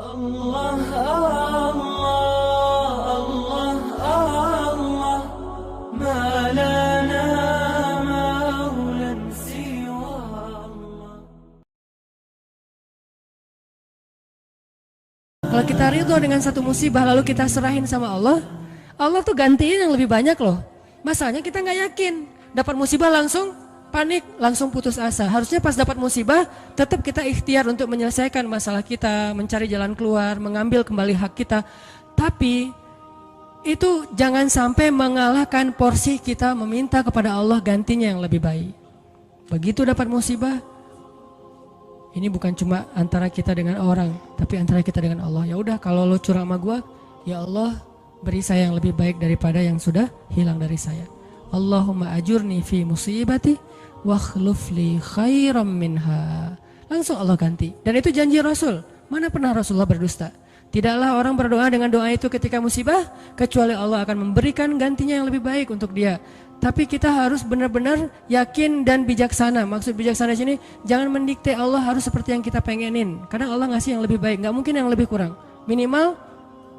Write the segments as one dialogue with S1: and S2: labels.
S1: Allah, Allah, Allah, Allah, ma lana maulan siwa Allah.
S2: Kalau kita ridho dengan satu musibah lalu kita serahin sama Allah, Allah tuh gantiin yang lebih banyak loh. Masalahnya kita nggak yakin, dapat musibah langsung panik, langsung putus asa. Harusnya pas dapat musibah, tetap kita ikhtiar untuk menyelesaikan masalah kita, mencari jalan keluar, mengambil kembali hak kita. Tapi itu jangan sampai mengalahkan porsi kita meminta kepada Allah gantinya yang lebih baik. Begitu dapat musibah, ini bukan cuma antara kita dengan orang, tapi antara kita dengan Allah. Ya udah, kalau lo curang sama gua, ya Allah beri saya yang lebih baik daripada yang sudah hilang dari saya. Allahumma ajurni fi musibati wa khlufli khairam minha. Langsung Allah ganti. Dan itu janji Rasul. Mana pernah Rasulullah berdusta? Tidaklah orang berdoa dengan doa itu ketika musibah, kecuali Allah akan memberikan gantinya yang lebih baik untuk dia. Tapi kita harus benar-benar yakin dan bijaksana. Maksud bijaksana di sini, jangan mendikte Allah harus seperti yang kita pengenin. Kadang Allah ngasih yang lebih baik, gak mungkin yang lebih kurang. Minimal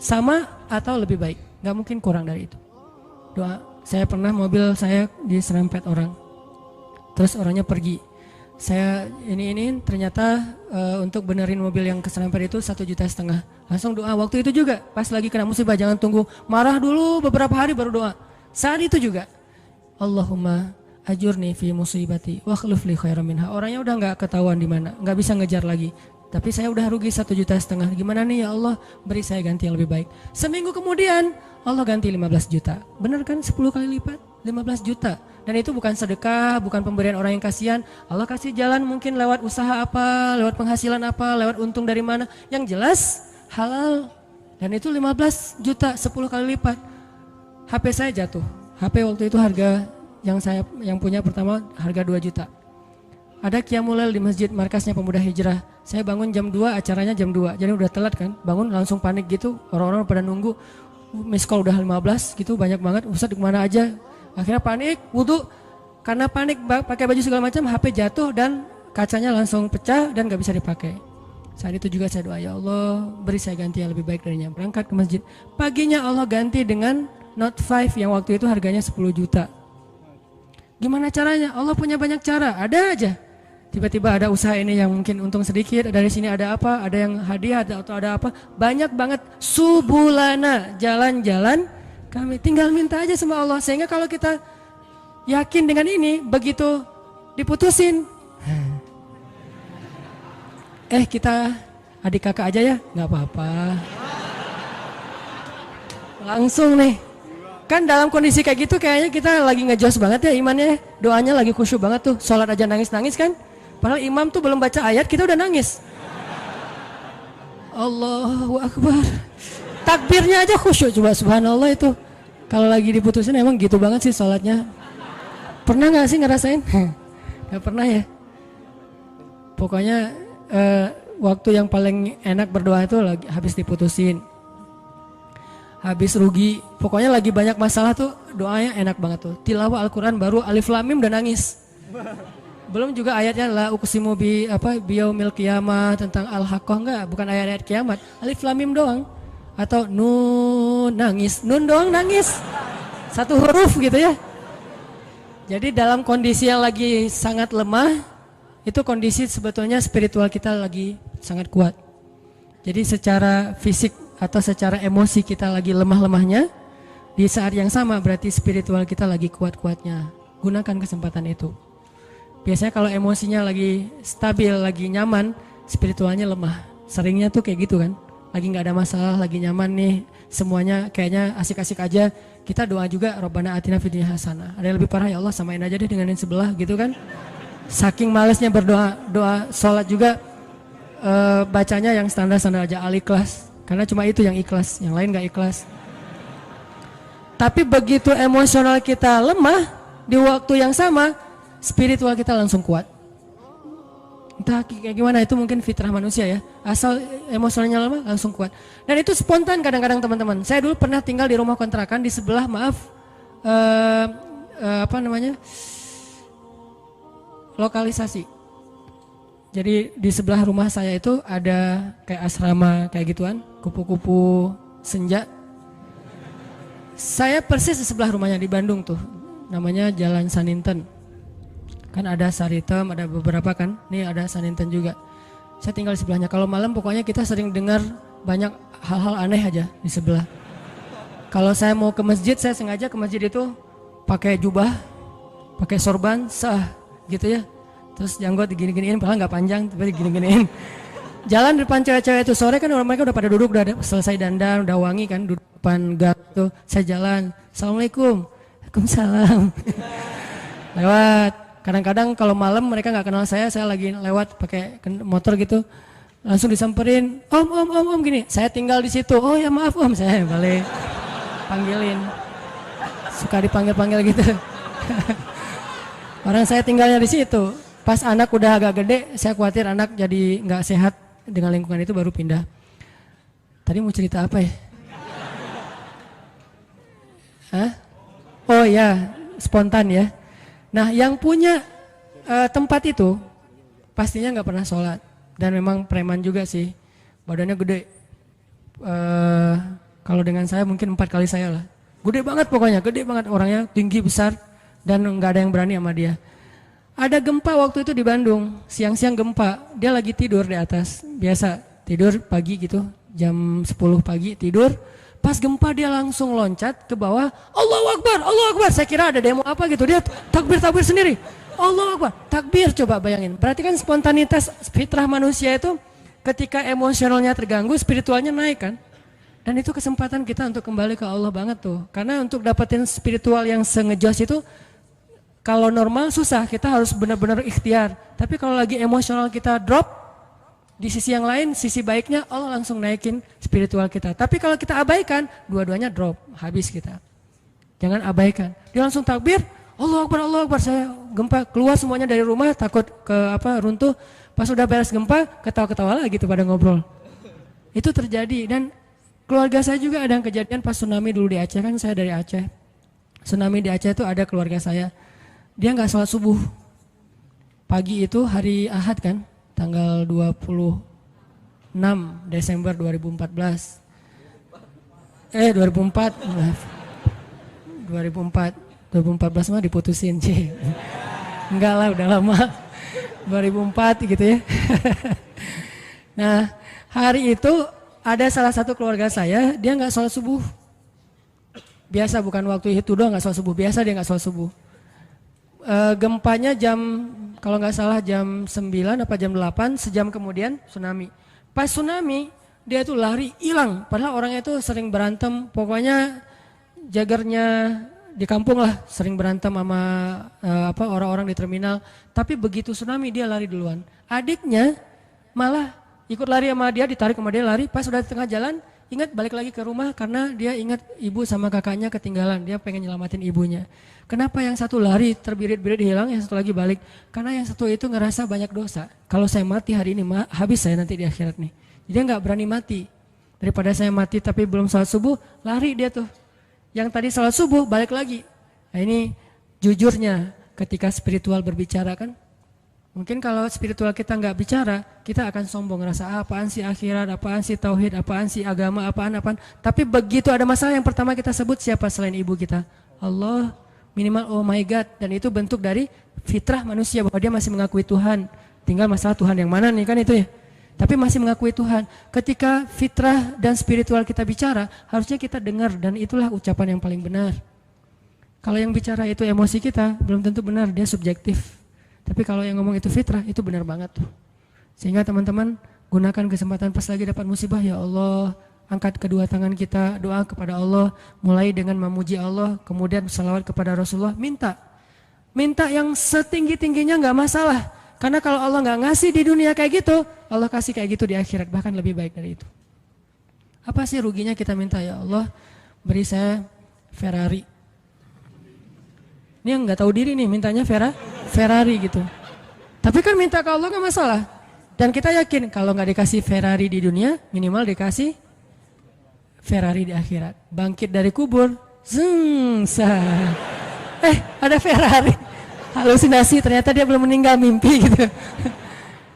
S2: sama atau lebih baik, gak mungkin kurang dari itu. Doa, saya pernah mobil saya diserempet orang. Terus orangnya pergi. Saya ini ternyata untuk benerin mobil yang keserempet itu 1,5 juta. Langsung doa waktu itu juga. Pas lagi kena musibah, jangan tunggu marah dulu beberapa hari baru doa. Saat itu juga. Allahumma ajurni fi musibati wa khluf li khairan minha. Orangnya udah nggak ketahuan di mana, nggak bisa ngejar lagi. Tapi saya udah rugi 1,5 juta. Gimana nih ya Allah, beri saya ganti yang lebih baik. Seminggu kemudian Allah ganti 15 juta. Benar kan 10 kali lipat? 15 juta. Dan itu bukan sedekah, bukan pemberian orang yang kasihan. Allah kasih jalan mungkin lewat usaha apa, lewat penghasilan apa, lewat untung dari mana. Yang jelas halal. Dan itu 15 juta, 10 kali lipat. HP saya jatuh. HP waktu itu harga yang punya pertama harga 2 juta. Ada qiyamul lail di masjid markasnya Pemuda Hijrah. Saya bangun jam 2, acaranya jam 2. Jadi udah telat kan. Bangun langsung panik gitu. Orang-orang pada nunggu. Miss call udah 15 gitu, banyak banget. Ustaz kemana aja? Akhirnya panik, wudu. Karena panik pakai baju segala macam, HP jatuh dan kacanya langsung pecah dan gak bisa dipakai. Saat itu juga saya doa, ya Allah beri saya ganti yang lebih baik darinya. Berangkat ke masjid. Paginya Allah ganti dengan Note 5 yang waktu itu harganya 10 juta. Gimana caranya? Allah punya banyak cara, ada aja. Tiba-tiba ada usaha ini yang mungkin untung sedikit, dari sini ada apa, ada yang hadiah atau ada apa. Banyak banget subulana, jalan-jalan kami. Tinggal minta aja sama Allah. Sehingga kalau kita yakin dengan ini, begitu diputusin, kita adik kakak aja ya, gak apa-apa. Langsung nih. Kan dalam kondisi kayak gitu kayaknya kita lagi ngejos banget ya imannya. Doanya lagi khusyuk banget tuh. Sholat aja nangis-nangis kan. Padahal imam tuh belum baca ayat kita udah nangis. Allahu Akbar. Takbirnya aja khusyuk, coba subhanallah itu. Kalau lagi diputusin emang gitu banget sih sholatnya. Pernah gak sih ngerasain? Gak pernah ya. Pokoknya waktu yang paling enak berdoa itu lagi habis diputusin. Habis rugi, pokoknya lagi banyak masalah tuh doanya enak banget tuh. Tilawah Al-Quran baru alif lam mim udah nangis. Belum juga ayatnya la uqsimu biyaumil qiyamah tentang al-haqqah, enggak, bukan ayat-ayat kiamat. Alif lam mim doang. Atau nun nangis, nun doang nangis. Satu huruf gitu ya. Jadi dalam kondisi yang lagi sangat lemah, itu kondisi sebetulnya spiritual kita lagi sangat kuat. Jadi secara fisik atau secara emosi kita lagi lemah-lemahnya, di saat yang sama berarti spiritual kita lagi kuat-kuatnya. Gunakan kesempatan itu. Biasanya kalau emosinya lagi stabil, lagi nyaman, spiritualnya lemah. Seringnya tuh kayak gitu kan. Lagi gak ada masalah, lagi nyaman nih, semuanya kayaknya asik-asik aja. Kita doa juga Rabbana atina fid dunya hasanah. Ada yang lebih parah, ya Allah samain aja deh dengan yang sebelah gitu kan. Saking malesnya berdoa, doa sholat juga bacanya yang standar-standar aja, Al-Ikhlas. Karena cuma itu yang ikhlas, yang lain gak ikhlas. Tapi begitu emosional kita lemah, di waktu yang sama, spiritual kita langsung kuat. Entah kayak gimana, itu mungkin fitrah manusia ya. Asal emosionalnya lemah, langsung kuat. Dan itu spontan kadang-kadang teman-teman. Saya dulu pernah tinggal di rumah kontrakan di sebelah, lokalisasi. Jadi di sebelah rumah saya itu ada kayak asrama kayak gituan, kupu-kupu senja. Saya persis di sebelah rumahnya di Bandung tuh, namanya Jalan Saninten. Kan ada Saritem, ada beberapa kan, nih ada Saninten juga. Saya tinggal di sebelahnya. Kalau malam pokoknya kita sering dengar banyak hal-hal aneh aja di sebelah. Kalau saya mau ke masjid, saya sengaja ke masjid itu pakai jubah, pakai sorban, sah gitu ya. Terus janggot digini-giniin, padahal nggak panjang, tapi digini-giniin. Jalan depan cewek-cewek itu sore kan orang mereka udah pada duduk, udah selesai dandan, udah wangi kan, duduk depan gang tuh. Saya jalan, assalamualaikum, waalaikumsalam. Lewat. Kadang-kadang kalau malam mereka nggak kenal saya lagi lewat pakai motor gitu, langsung disamperin, om gini. Saya tinggal di situ. Oh ya maaf om, saya balik panggilin. Suka dipanggil-panggil gitu. Orang saya tinggalnya di situ. Pas anak udah agak gede, saya khawatir anak jadi nggak sehat dengan lingkungan itu baru pindah. Tadi mau cerita apa ya? Hah? Oh ya, spontan ya. Nah yang punya tempat itu pastinya nggak pernah sholat. Dan memang preman juga sih, badannya gede. Kalau dengan saya mungkin 4 kali saya lah. Gede banget pokoknya, gede banget orangnya, tinggi besar. Dan nggak ada yang berani sama dia. Ada gempa waktu itu di Bandung, siang-siang gempa, dia lagi tidur di atas, biasa tidur pagi gitu, jam 10 pagi tidur, pas gempa dia langsung loncat ke bawah, Allahu Akbar, saya kira ada demo apa gitu, dia takbir sendiri, Allahu Akbar, takbir, coba bayangin, berarti kan spontanitas fitrah manusia itu ketika emosionalnya terganggu, spiritualnya naik kan, dan itu kesempatan kita untuk kembali ke Allah banget tuh, karena untuk dapetin spiritual yang sengejos itu, kalau normal susah, kita harus benar-benar ikhtiar. Tapi kalau lagi emosional kita drop, di sisi yang lain, sisi baiknya Allah langsung naikin spiritual kita. Tapi kalau kita abaikan, dua-duanya drop, habis kita. Jangan abaikan. Dia langsung takbir, Allahu Akbar, saya gempa, keluar semuanya dari rumah, takut runtuh. Pas udah beres gempa, ketawa-ketawa lagi gitu pada ngobrol. Itu terjadi, dan keluarga saya juga ada yang kejadian pas tsunami dulu di Aceh, kan saya dari Aceh. Tsunami di Aceh itu ada keluarga saya. Dia nggak sholat subuh. Pagi itu hari Ahad kan, tanggal 26 Desember 2014. 2004. 2014 mah diputusin sih. Enggak lah, udah lama. 2004 gitu ya. Nah, hari itu ada salah satu keluarga saya, dia nggak sholat subuh. Biasa, bukan waktu itu doang nggak sholat subuh. Biasa dia nggak sholat subuh. Gempanya kalau nggak salah jam 9 apa jam 8, sejam kemudian tsunami. Pas tsunami dia tuh lari hilang, padahal orangnya itu sering berantem, pokoknya jagernya di kampung lah, sering berantem sama orang-orang di terminal. Tapi begitu tsunami dia lari duluan. Adiknya malah ikut lari sama dia, ditarik sama dia lari, pas udah di tengah jalan ingat balik lagi ke rumah karena dia ingat ibu sama kakaknya ketinggalan, dia pengen nyelamatin ibunya. Kenapa yang satu lari terbirit-birit hilang, yang satu lagi balik? Karena yang satu itu ngerasa banyak dosa. Kalau saya mati hari ini, habis saya nanti di akhirat nih. Dia nggak berani mati. Daripada saya mati tapi belum sholat subuh, lari dia tuh. Yang tadi sholat subuh balik lagi. Nah ini jujurnya ketika spiritual berbicara kan. Mungkin kalau spiritual kita nggak bicara, kita akan sombong, ngerasa apaan sih akhirat, apaan sih tauhid, apaan sih agama, apaan. Tapi begitu ada masalah yang pertama kita sebut siapa selain ibu kita? Allah. Minimal oh my God, dan itu bentuk dari fitrah manusia bahwa dia masih mengakui Tuhan. Tinggal masalah Tuhan yang mana nih kan itu ya. Tapi masih mengakui Tuhan. Ketika fitrah dan spiritual kita bicara, harusnya kita dengar dan itulah ucapan yang paling benar. Kalau yang bicara itu emosi kita, belum tentu benar, dia subjektif. Tapi kalau yang ngomong itu fitrah, itu benar banget tuh. Sehingga teman-teman gunakan kesempatan pas lagi dapat musibah, ya Allah, angkat kedua tangan kita, doa kepada Allah, mulai dengan memuji Allah, kemudian salawat kepada Rasulullah, minta yang setinggi-tingginya nggak masalah, karena kalau Allah nggak ngasih di dunia kayak gitu, Allah kasih kayak gitu di akhirat, bahkan lebih baik dari itu. Apa sih ruginya kita minta, ya Allah beri saya Ferrari. Ini yang nggak tahu diri nih, mintanya Ferrari gitu. Tapi kan minta ke Allah nggak masalah, dan kita yakin kalau nggak dikasih Ferrari di dunia, minimal dikasih Ferrari di akhirat. Bangkit dari kubur, ada Ferrari. Halusinasi, ternyata dia belum meninggal, mimpi gitu.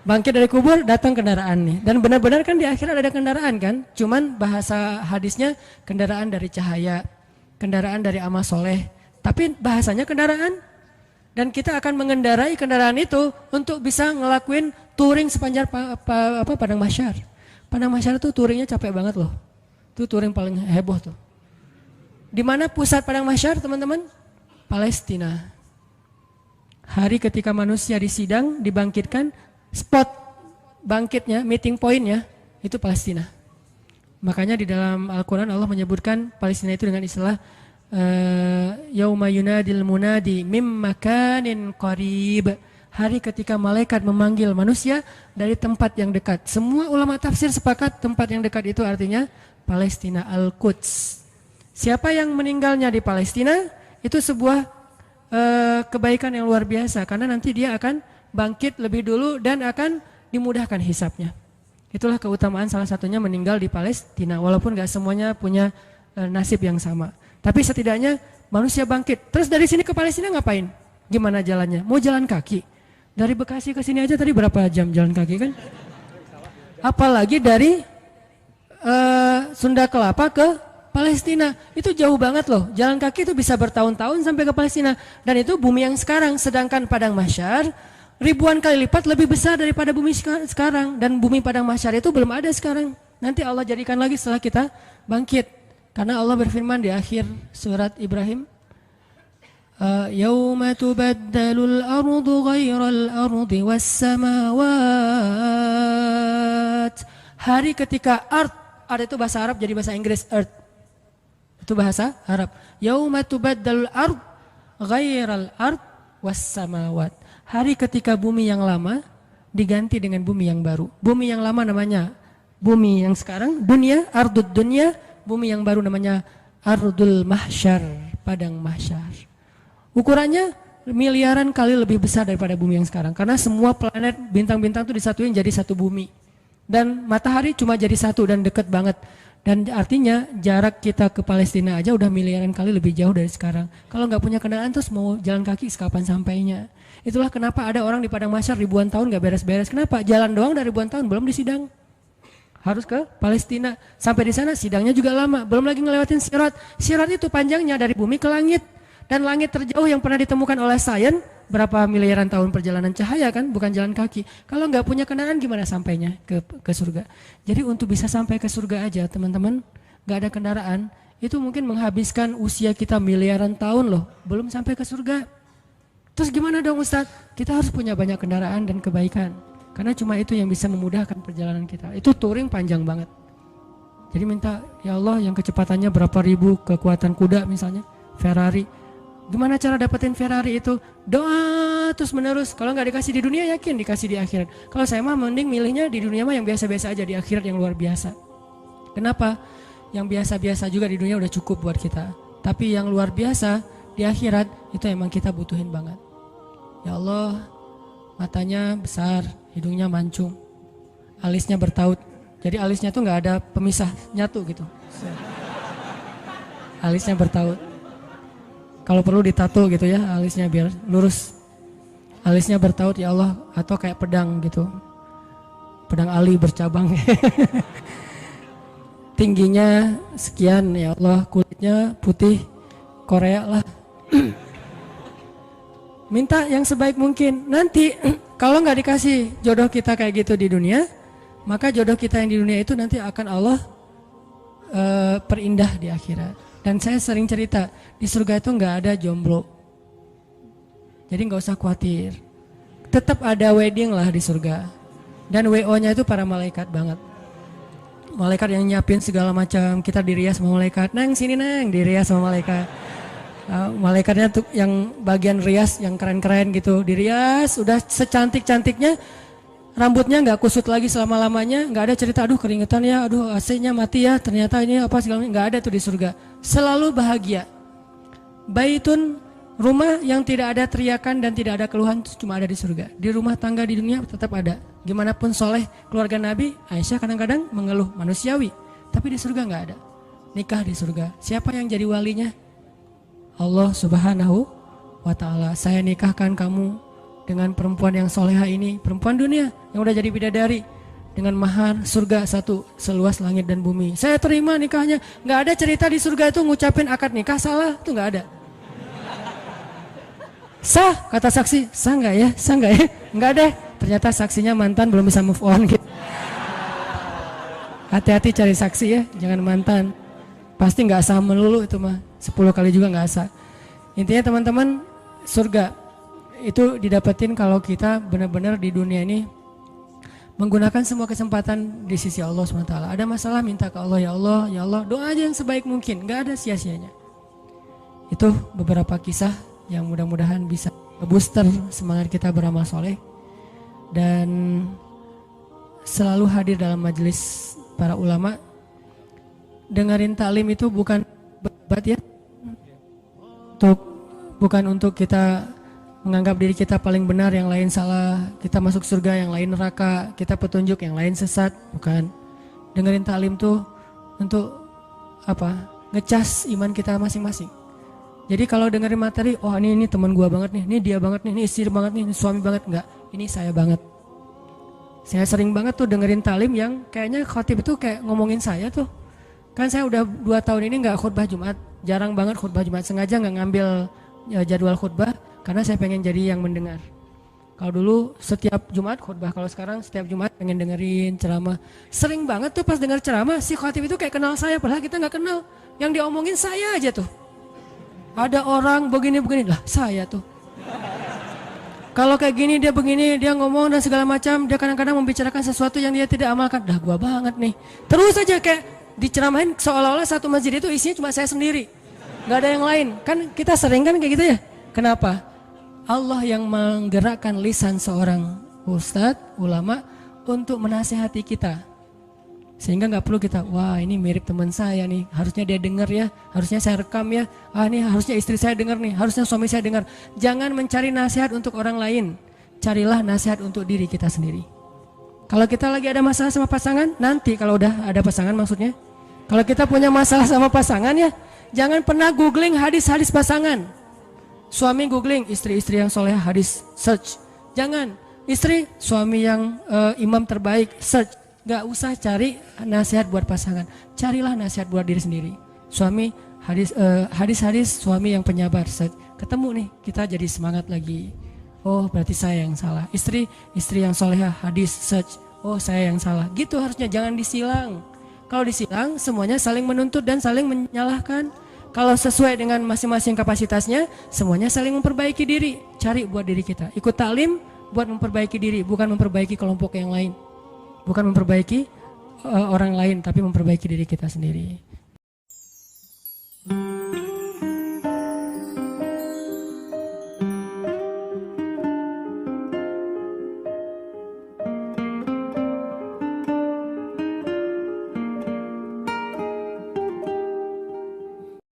S2: Bangkit dari kubur, datang kendaraan nih. Dan benar-benar kan di akhirat ada kendaraan kan? Cuman bahasa hadisnya kendaraan dari cahaya, kendaraan dari amal soleh. Tapi bahasanya kendaraan. Dan kita akan mengendarai kendaraan itu untuk bisa ngelakuin touring sepanjang Padang Mahsyar. Padang Mahsyar itu touringnya capek banget loh. Itu touring paling heboh tuh. Di mana pusat Padang Mahsyar teman-teman? Palestina. Hari ketika manusia disidang, dibangkitkan, spot bangkitnya, meeting pointnya, itu Palestina. Makanya di dalam Al-Quran Allah menyebutkan Palestina itu dengan istilah Yauma yunadil munadi mim makanin qarib. Hari ketika malaikat memanggil manusia dari tempat yang dekat. Semua ulama tafsir sepakat tempat yang dekat itu artinya Palestina, Al-Quds. Siapa yang meninggalnya di Palestina itu sebuah kebaikan yang luar biasa karena nanti dia akan bangkit lebih dulu dan akan dimudahkan hisapnya. Itulah keutamaan salah satunya meninggal di Palestina walaupun gak semuanya punya nasib yang sama. Tapi setidaknya manusia bangkit. Terus dari sini ke Palestina ngapain? Gimana jalannya? Mau jalan kaki? Dari Bekasi ke sini aja tadi berapa jam jalan kaki kan? Apalagi dari Sunda Kelapa ke Palestina. Itu jauh banget loh. Jalan kaki itu bisa bertahun-tahun sampai ke Palestina. Dan itu bumi yang sekarang. Sedangkan Padang Mahsyar ribuan kali lipat lebih besar daripada bumi sekarang. Dan bumi Padang Mahsyar itu belum ada sekarang. Nanti Allah jadikan lagi setelah kita bangkit. Karena Allah berfirman di akhir surat Ibrahim, Yauma tubaddalul ardu ghairal ardi was samawat. Hari ketika ard itu bahasa Arab jadi bahasa Inggris earth. Itu bahasa Arab. Yauma tubaddalul ard ghairal ard was samawat. Hari ketika bumi yang lama diganti dengan bumi yang baru. Bumi yang lama namanya bumi yang sekarang, dunia, ardud dunia. Bumi yang baru namanya Ardul Mahsyar, Padang Mahsyar. Ukurannya miliaran kali lebih besar daripada bumi yang sekarang. Karena semua planet, bintang-bintang itu disatuin jadi satu bumi. Dan matahari cuma jadi satu dan deket banget. Dan artinya jarak kita ke Palestina aja udah miliaran kali lebih jauh dari sekarang. Kalau nggak punya kendaraan terus mau jalan kaki kapan sampainya. Itulah kenapa ada orang di Padang Mahsyar ribuan tahun nggak beres-beres. Kenapa? Jalan doang dari ribuan tahun belum disidang. Harus ke Palestina. Sampai di sana sidangnya juga lama. Belum lagi ngelewatin Sirat. Sirat itu panjangnya dari bumi ke langit. Dan langit terjauh yang pernah ditemukan oleh sains berapa miliaran tahun perjalanan cahaya kan, bukan jalan kaki. Kalau nggak punya kendaraan gimana sampainya ke surga? Jadi untuk bisa sampai ke surga aja teman-teman, nggak ada kendaraan, itu mungkin menghabiskan usia kita miliaran tahun loh, belum sampai ke surga. Terus gimana dong Ustadz? Kita harus punya banyak kendaraan dan kebaikan. Karena cuma itu yang bisa memudahkan perjalanan kita. Itu touring panjang banget. Jadi minta, ya Allah yang kecepatannya berapa ribu kekuatan kuda misalnya, Ferrari. Gimana cara dapetin Ferrari itu? Doa terus menerus. Kalau nggak dikasih di dunia yakin dikasih di akhirat. Kalau saya mah mending milihnya di dunia mah yang biasa-biasa aja, di akhirat yang luar biasa. Kenapa? Yang biasa-biasa juga di dunia udah cukup buat kita. Tapi yang luar biasa di akhirat itu emang kita butuhin banget. Ya Allah, matanya besar, hidungnya mancung, alisnya bertaut. Jadi alisnya tuh nggak ada pemisah, nyatu gitu. Alisnya bertaut. Kalau perlu ditato gitu ya, alisnya biar lurus. Alisnya bertaut ya Allah, atau kayak pedang gitu. Pedang ali bercabang. Tingginya sekian ya Allah, kulitnya putih Korea lah. Minta yang sebaik mungkin. Nanti kalau nggak dikasih jodoh kita kayak gitu di dunia, maka jodoh kita yang di dunia itu nanti akan Allah perindah di akhirat. Dan saya sering cerita, di surga itu nggak ada jomblo. Jadi nggak usah khawatir. Tetap ada wedding lah di surga. Dan WO-nya itu para malaikat banget. Malaikat yang nyiapin segala macam. Kita dirias sama malaikat. Nang sini nang, dirias sama malaikat. Malaikatnya tuh yang bagian rias yang keren-keren gitu. Dirias, udah secantik-cantiknya. Rambutnya nggak kusut lagi selama-lamanya, nggak ada cerita aduh keringetan ya, aduh AC-nya mati ya, ternyata ini apa segala macam, nggak ada tuh di surga. Selalu bahagia. Baitun, rumah yang tidak ada teriakan dan tidak ada keluhan cuma ada di surga. Di rumah tangga di dunia tetap ada. Gimana pun soleh keluarga Nabi, Aisyah kadang-kadang mengeluh manusiawi, tapi di surga nggak ada. Nikah di surga. Siapa yang jadi walinya? Allah Subhanahu wa Ta'ala. Saya nikahkan kamu dengan perempuan yang soleha ini, perempuan dunia yang udah jadi bidadari, dengan mahar surga satu seluas langit dan bumi. Saya terima nikahnya. Nggak ada cerita di surga itu ngucapin akad nikah salah, itu nggak ada. Sah, kata saksi, sah nggak ya? Sah nggak ya? Nggak deh. Ternyata saksinya mantan belum bisa move on gitu. Hati-hati cari saksi ya, jangan mantan. Pasti nggak sah melulu itu mah. 10 kali juga nggak sah. Intinya teman-teman, surga itu didapetin kalau kita benar-benar di dunia ini menggunakan semua kesempatan di sisi Allah SWT. Ada masalah minta ke Allah, ya Allah, ya Allah. Doa aja yang sebaik mungkin, nggak ada sia-sianya. Itu beberapa kisah yang mudah-mudahan bisa ngebooster semangat kita beramal soleh dan selalu hadir dalam majelis para ulama. Dengerin taklim itu bukan bebat ya, bukan untuk kita menganggap diri kita paling benar, yang lain salah, kita masuk surga, yang lain neraka, kita petunjuk, yang lain sesat, bukan. Dengerin taklim tuh untuk apa? Ngecas iman kita masing-masing. Jadi kalau dengerin materi, oh ini teman gua banget nih, ini dia banget nih, ini istri banget nih, ini suami banget, enggak, ini saya banget. Saya sering banget tuh dengerin taklim yang kayaknya khotib itu kayak ngomongin saya tuh. Kan saya udah 2 tahun ini nggak khutbah Jumat, jarang banget khutbah Jumat, sengaja nggak ngambil jadwal khutbah karena saya pengen jadi yang mendengar. Kalau dulu setiap Jumat khutbah, kalau sekarang setiap Jumat pengen dengerin ceramah. Sering banget tuh pas denger ceramah si khotib itu kayak kenal saya, padahal kita nggak kenal. Yang diomongin saya aja tuh. Ada orang begini-begini lah, saya tuh. Kalau kayak gini dia begini, dia ngomong dan segala macam, dia kadang-kadang membicarakan sesuatu yang dia tidak amalkan. Dah gua banget nih. Terus aja kayak diceramahin seolah-olah satu masjid itu isinya cuma saya sendiri. Gak ada yang lain. Kan kita sering kan kayak gitu ya. Kenapa? Allah yang menggerakkan lisan seorang ustadz, ulama untuk menasihati kita. Sehingga gak perlu kita, wah ini mirip teman saya nih, harusnya dia dengar ya, harusnya saya rekam ya, ini harusnya istri saya dengar nih, harusnya suami saya dengar. Jangan mencari nasihat untuk orang lain, carilah nasihat untuk diri kita sendiri. Kalau kita lagi ada masalah sama pasangan, nanti kalau udah ada pasangan maksudnya, kalau kita punya masalah sama pasangan ya, jangan pernah googling hadis-hadis pasangan. Suami googling istri-istri yang soleh hadis, search. Jangan, istri suami yang imam terbaik, search. Gak usah cari nasihat buat pasangan, carilah nasihat buat diri sendiri. Suami hadis-hadis suami yang penyabar, search. Ketemu nih, kita jadi semangat lagi. Oh berarti saya yang salah. Istri yang solehah hadis, search. Oh saya yang salah. Gitu harusnya, jangan disilang. Kalau disilang semuanya saling menuntut dan saling menyalahkan. Kalau sesuai dengan masing-masing kapasitasnya, semuanya saling memperbaiki diri. Cari buat diri kita. Ikut taklim buat memperbaiki diri, bukan memperbaiki kelompok yang lain. Bukan memperbaiki orang lain, tapi memperbaiki diri kita sendiri.